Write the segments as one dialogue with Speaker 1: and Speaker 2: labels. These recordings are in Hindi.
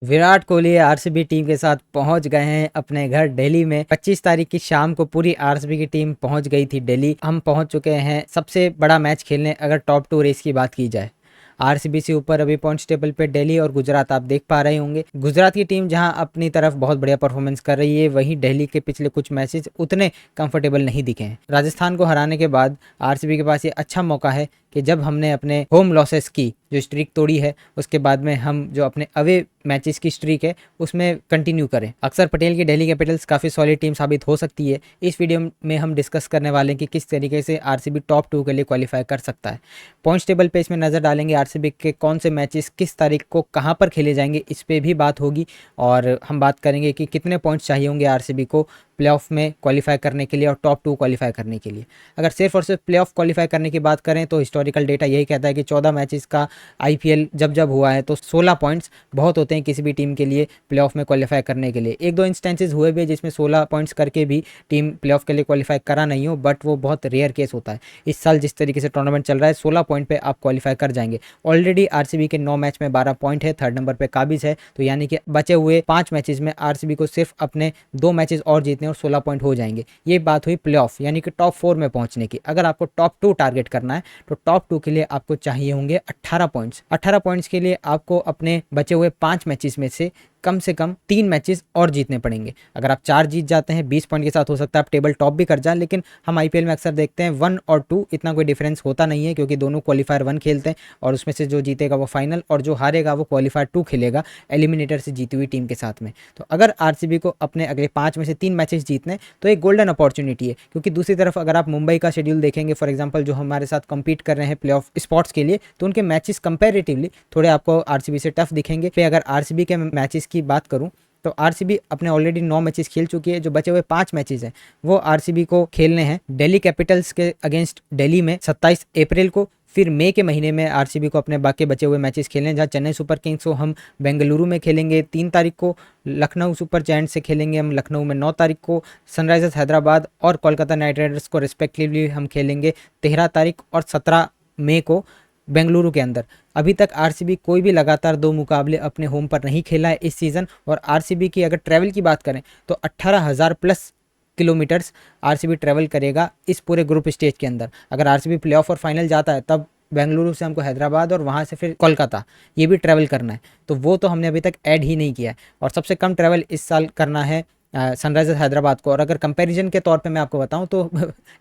Speaker 1: विराट कोहली आरसीबी टीम के साथ पहुंच गए हैं अपने घर दिल्ली में। 25 तारीख की शाम को पूरी आरसीबी की टीम पहुंच गई थी दिल्ली। हम पहुंच चुके हैं सबसे बड़ा मैच खेलने अगर टॉप 2 रेस की बात की जाए। आरसीबी से ऊपर अभी पॉइंट्स टेबल पे दिल्ली और गुजरात आप देख पा रहे होंगे। गुजरात की टीम जहां अपनी तरफ बहुत बढ़िया परफॉर्मेंस कर रही है, वहीं दिल्ली के पिछले कुछ मैचेस उतने कंफर्टेबल नहीं दिखे हैं। राजस्थान को हराने के बाद आरसीबी के पास ये अच्छा मौका है कि जब हमने अपने होम लॉसेस की जो स्ट्रीक तोड़ी है, उसके बाद में हम जो अपने अवे मैचेस की स्ट्रीक है उसमें कंटिन्यू करें। अक्षर पटेल की दिल्ली कैपिटल्स काफ़ी सॉलिड टीम साबित हो सकती है। इस वीडियो में हम डिस्कस करने वाले हैं कि किस तरीके से आरसीबी टॉप 2 के लिए क्वालिफाई कर सकता है। पॉइंट्स टेबल पे इसमें नज़र डालेंगे, आरसीबी के कौन से मैचेस किस तारीख को कहाँ पर खेले जाएंगे, इस पर भी बात होगी। और हम बात करेंगे कि कितने पॉइंट्स चाहिए होंगे आरसीबी को प्लेऑफ में क्वालिफाई करने के लिए और टॉप 2 क्वालिफाई करने के लिए। अगर सिर्फ और सिर्फ प्लेऑफ क्वालिफाई करने की बात करें तो हिस्टोरिकल डेटा यही कहता है कि 14 मैचेस का आईपीएल जब जब हुआ है तो 16 पॉइंट्स बहुत होते हैं किसी भी टीम के लिए प्लेऑफ में क्वालिफाई करने के लिए। एक दो इंस्टेंसेस हुए भी जिसमें 16 पॉइंट्स करके भी टीम प्लेऑफ के लिए क्वालिफाई करा नहीं हो, बट वो बहुत रेयर केस होता है। इस साल जिस तरीके से टूर्नामेंट चल रहा है 16 पॉइंट पे आप क्वालिफाई कर जाएंगे। ऑलरेडी आरसीबी के 9 मैच में 12 पॉइंट है, थर्ड नंबर पे काबिज है। तो यानी कि बचे हुए 5 मैचेस में आरसीबी को सिर्फ अपने 2 मैचेस और जीतने और 16 पॉइंट हो जाएंगे। ये बात हुई प्लेऑफ यानी कि टॉप 4 में पहुंचने की। अगर आपको टॉप 2 टारगेट करना है तो टॉप 2 के लिए आपको चाहिए होंगे 18 पॉइंट्स। 18 पॉइंट्स के लिए आपको अपने बचे हुए 5 मैचेस में से कम 3 मैचेस और जीतने पड़ेंगे। अगर आप 4 जीत जाते हैं 20 पॉइंट के साथ, हो सकता है आप टेबल टॉप भी कर जाएं, लेकिन हम आईपीएल में अक्सर देखते हैं 1 और 2 इतना कोई डिफरेंस होता नहीं है, क्योंकि दोनों क्वालिफायर 1 खेलते हैं और उसमें से जो जीतेगा वो फाइनल और जो हारेगा वो क्वालिफायर 2 खेलेगा एलिमिनेटर से जीती हुई टीम के साथ में। तो अगर आरसीबी को अपने अगले 5 में से 3 मैचेस जीतने तो एक गोल्डन अपॉर्चुनिटी है। क्योंकि दूसरी तरफ अगर आप मुंबई का शेड्यूल देखेंगे फॉर एग्जाम्पल, जो हमारे साथ कम्पीट कर रहे हैं प्ले ऑफ स्पॉट्स के लिए, तो उनके मैचेस कंपेरेटिवली थोड़े आपको आरसीबी से टफ दिखेंगे। फिर अगर आरसीबी के मैचेस की बात करूं तो आरसीबी अपने ऑलरेडी 9 मैचेस खेल चुकी है। जो बचे हुए 5 मैचेस हैं वो आरसीबी को खेलने हैं दिल्ली कैपिटल्स के अगेंस्ट दिल्ली में 27 अप्रैल को। फिर मई के महीने में आरसीबी को अपने बाकी बचे हुए मैचेस खेलने हैं, जहाँ चेन्नई सुपर किंग्स को हम बेंगलुरु में खेलेंगे 3 तारीख को, लखनऊ सुपर जायंट्स से खेलेंगे हम लखनऊ में 9 तारीख को, सनराइजर्स हैदराबाद और कोलकाता नाइट राइडर्स को रिस्पेक्टिवली हम खेलेंगे 13 तारीख और 17 मई को बेंगलुरु के अंदर। अभी तक आरसीबी कोई भी लगातार 2 मुकाबले अपने होम पर नहीं खेला है इस सीज़न। और आरसीबी की अगर ट्रैवल की बात करें तो 18,000 प्लस किलोमीटर्स आरसीबी ट्रैवल करेगा इस पूरे ग्रुप स्टेज के अंदर। अगर आरसीबी प्लेऑफ और फाइनल जाता है तब बेंगलुरु से हमको हैदराबाद और वहाँ से फिर कोलकाता ये भी ट्रैवल करना है, तो वो तो हमने अभी तक ऐड ही नहीं किया है। और सबसे कम ट्रैवल इस साल करना है सनराइजर्स हैदराबाद को। और अगर कंपैरिजन के तौर पे मैं आपको बताऊं तो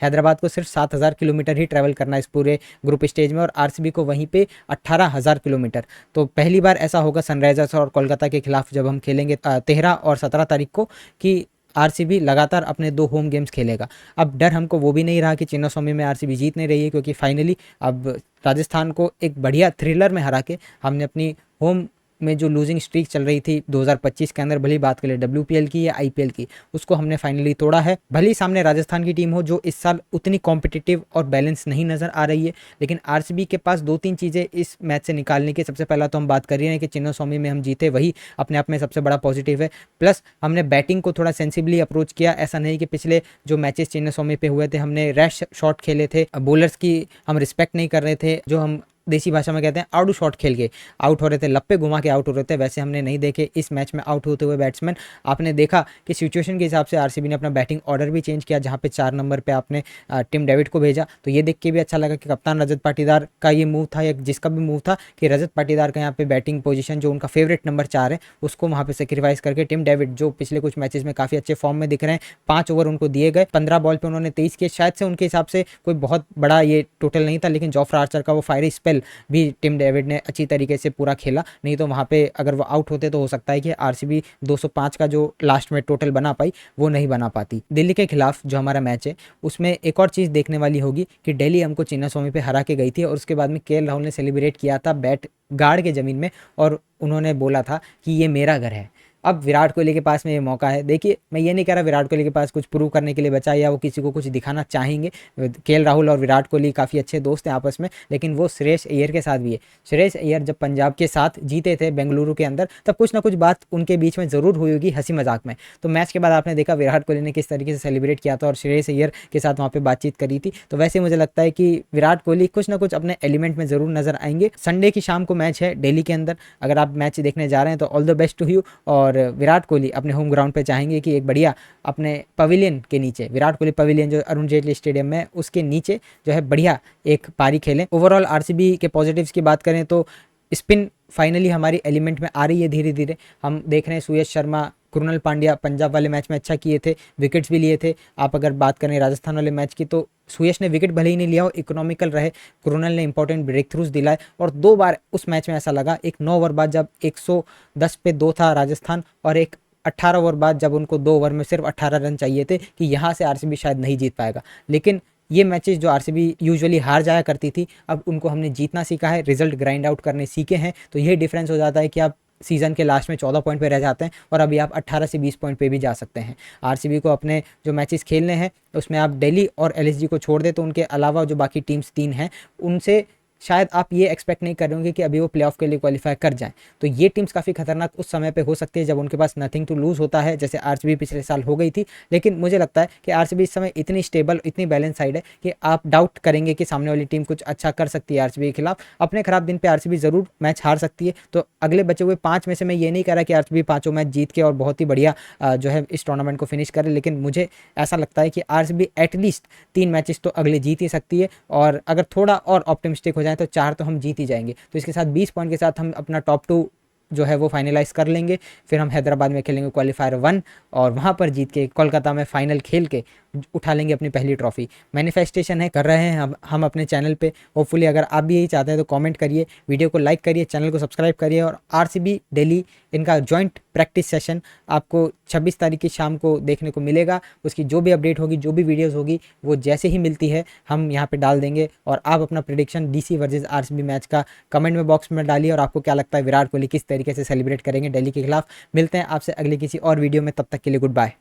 Speaker 1: हैदराबाद को सिर्फ 7,000 किलोमीटर ही ट्रैवल करना है इस पूरे ग्रुप स्टेज में, और आरसीबी को वहीं पे 18,000 किलोमीटर। तो पहली बार ऐसा होगा सनराइजर्स और कोलकाता के खिलाफ जब हम खेलेंगे 13 और 17 तारीख को कि आरसीबी लगातार अपने 2 होम गेम्स खेलेगा। अब डर हमको वो भी नहीं रहा कि चिन्नास्वामी में आरसीबी जीत नहीं रही है, क्योंकि फाइनली अब राजस्थान को एक बढ़िया थ्रिलर में हरा के हमने अपनी होम में जो लूजिंग स्ट्रीक चल रही थी 2025 के अंदर, भली बात करें डब्ल्यूपीएल की या आईपीएल की, उसको हमने फाइनली तोड़ा है। भली सामने राजस्थान की टीम हो जो इस साल उतनी कॉम्पिटिटिव और बैलेंस नहीं नजर आ रही है, लेकिन आरसीबी के पास 2-3 चीज़ें इस मैच से निकालने की। सबसे पहला तो हम बात कर रहे हैं कि चिन्नास्वामी में हम जीते, वही अपने आप में सबसे बड़ा पॉजिटिव है। प्लस हमने बैटिंग को थोड़ा सेंसिबली अप्रोच किया। ऐसा नहीं कि पिछले जो मैचेस चिन्नास्वामी पे हुए थे हमने रैश शॉट खेले थे, बॉलर्स की हम रिस्पेक्ट नहीं कर रहे थे, जो हम देसी भाषा में कहते हैं आउट शॉट खेल के आउट हो रहे थे, लप्पे घुमा के आउट हो रहे थे, वैसे हमने नहीं देखे इस मैच में आउट होते हुए बैट्समैन। आपने देखा कि सिचुएशन के हिसाब से आरसीबी ने अपना बैटिंग ऑर्डर भी चेंज किया, जहां पे 4 नंबर पे आपने टिम डेविड को भेजा। तो ये देख के भी अच्छा लगा कि कप्तान रजत पाटीदार का ये मूव था, या जिसका भी मूव था, कि रजत पाटीदार का यहाँ पे बैटिंग पोजीशन जो उनका फेवरेट नंबर 4 है उसको वहाँ पे सेक्रीफाइस करके टिम डेविड, जो पिछले कुछ मैचेस में काफ़ी अच्छे फॉर्म में दिख रहे हैं, 5 ओवर उनको दिए गए, 15 बॉल पे उन्होंने 23 किए। शायद से उनके हिसाब से कोई बहुत बड़ा ये टोटल नहीं था, लेकिन जॉफ्रा आर्चर का वो फायरी स्पेल भी टिम डेविड ने अच्छी तरीके से पूरा खेला। नहीं तो वहाँ पे अगर वो आउट होते तो हो सकता है कि आरसीबी 205 का जो लास्ट में टोटल बना पाई वो नहीं बना पाती। दिल्ली के खिलाफ जो हमारा मैच है उसमें एक और चीज़ देखने वाली होगी कि दिल्ली हमको चिन्नास्वामी पे हरा के गई थी, और उसके बाद में केएल राहुल ने सेलिब्रेट किया था बैट गाड़ के ज़मीन में, और उन्होंने बोला था कि ये मेरा घर है। अब विराट कोहली के पास में ये मौका है। देखिए, मैं ये नहीं कह रहा विराट कोहली के पास कुछ प्रूव करने के लिए बचा या वो किसी को कुछ दिखाना चाहेंगे। केएल राहुल और विराट कोहली काफ़ी अच्छे दोस्त हैं आपस में, लेकिन वो श्रेयस अय्यर के साथ भी है। श्रेयस अय्यर जब पंजाब के साथ जीते थे बेंगलुरु के अंदर, तब कुछ ना कुछ बात उनके बीच में ज़रूर हुई होगी हंसी मजाक में। तो मैच के बाद आपने देखा विराट कोहली ने किस तरीके से सेलिब्रेट किया था और श्रेयस अय्यर के साथ वहाँ पे बातचीत करी थी। तो वैसे मुझे लगता है कि विराट कोहली कुछ ना कुछ अपने एलिमेंट में ज़रूर नजर आएंगे। संडे की शाम को मैच है दिल्ली के अंदर, अगर आप मैच देखने जा रहे हैं तो all the best to you. और विराट कोहली अपने होम ग्राउंड पे चाहेंगे कि एक बढ़िया अपने पवेलियन के नीचे, विराट कोहली पवेलियन जो अरुण जेटली स्टेडियम में, उसके नीचे जो है बढ़िया एक पारी खेलें। ओवरऑल आरसीबी के पॉजिटिव्स की बात करें तो स्पिन फाइनली हमारी एलिमेंट में आ रही है धीरे धीरे। हम देख रहे हैं सुयश शर्मा, कृणाल पांड्या पंजाब वाले मैच में अच्छा किए थे, विकेट्स भी लिए थे। आप अगर बात करें राजस्थान वाले मैच की तो सुयश ने विकेट भले ही नहीं लिया हो, इकोनॉमिकल रहे, कृणाल ने इंपॉर्टेंट ब्रेक थ्रूज दिलाए। और 2 बार उस मैच में ऐसा लगा, एक 9 ओवर बाद जब 110 पे 2 था राजस्थान, और एक 18 ओवर बाद जब उनको 2 ओवर में सिर्फ 18 रन चाहिए थे, कि यहाँ से आरसीबी शायद नहीं जीत पाएगा। लेकिन ये मैचेस जो आरसीबी यूजुअली हार जाया करती थी, अब उनको हमने जीतना सीखा है, रिजल्ट ग्राइंड आउट करने सीखे हैं। तो ये डिफरेंस हो जाता है कि आप सीजन के लास्ट में 14 पॉइंट पे रह जाते हैं और अभी आप 18 से 20 पॉइंट पे भी जा सकते हैं। आरसीबी को अपने जो मैचेस खेलने हैं उसमें आप दिल्ली और एलएसजी को छोड़ दे तो उनके अलावा जो बाकी टीम्स 3 हैं उनसे शायद आप ये एक्सपेक्ट नहीं कर रहे होंगे कि अभी वो प्लेऑफ के लिए क्वालिफाई कर जाएं। तो ये टीम्स काफ़ी खतरनाक उस समय पे हो सकती है जब उनके पास नथिंग टू लूज़ होता है, जैसे आरसीबी पिछले साल हो गई थी। लेकिन मुझे लगता है कि आरसीबी इस समय इतनी स्टेबल, इतनी बैलेंस साइड है कि आप डाउट करेंगे कि सामने वाली टीम कुछ अच्छा कर सकती है आरसीबी के खिलाफ। अपने खराब दिन पे आरसीबी ज़रूर मैच हार सकती है। तो अगले बचे हुए 5 में से मैं ये नहीं कह रहा कि आरसीबी 5 मैच जीत के और बहुत ही बढ़िया जो है इस टूर्नामेंट को फिनिश करे, लेकिन मुझे ऐसा लगता है कि आरसीबी एटलीस्ट 3 मैचेस तो अगले जीत ही सकती है। और अगर थोड़ा और ऑप्टिमिस्टिक हो जाए तो 4 तो हम जीत ही जाएंगे। तो इसके साथ 20 पॉइंट के साथ हम अपना टॉप 2 जो है वो फाइनलाइज कर लेंगे। फिर हम हैदराबाद में खेलेंगे क्वालिफायर 1 और वहाँ पर जीत के कोलकाता में फाइनल खेल के उठा लेंगे अपनी पहली ट्रॉफी। मैनिफेस्टेशन है, कर रहे हैं हम अपने चैनल पे। होपफुली अगर आप भी यही चाहते हैं तो कमेंट करिए, वीडियो को लाइक करिए, चैनल को सब्सक्राइब करिए। और आरसीबी दिल्ली इनका जॉइंट प्रैक्टिस सेशन आपको 26 तारीख की शाम को देखने को मिलेगा। उसकी जो भी अपडेट होगी, जो भी वीडियोज़ होगी, वो जैसे ही मिलती है हम यहाँ पर डाल देंगे। और आप अपना prediction DC versus RCB match का कमेंट में बॉक्स में डालिए। और आपको क्या लगता है विराट कोहली किस तरीके से सेलिब्रेट करेंगे दिल्ली के खिलाफ। मिलते हैं आपसे अगली किसी और वीडियो में, तब तक के लिए गुड बाय।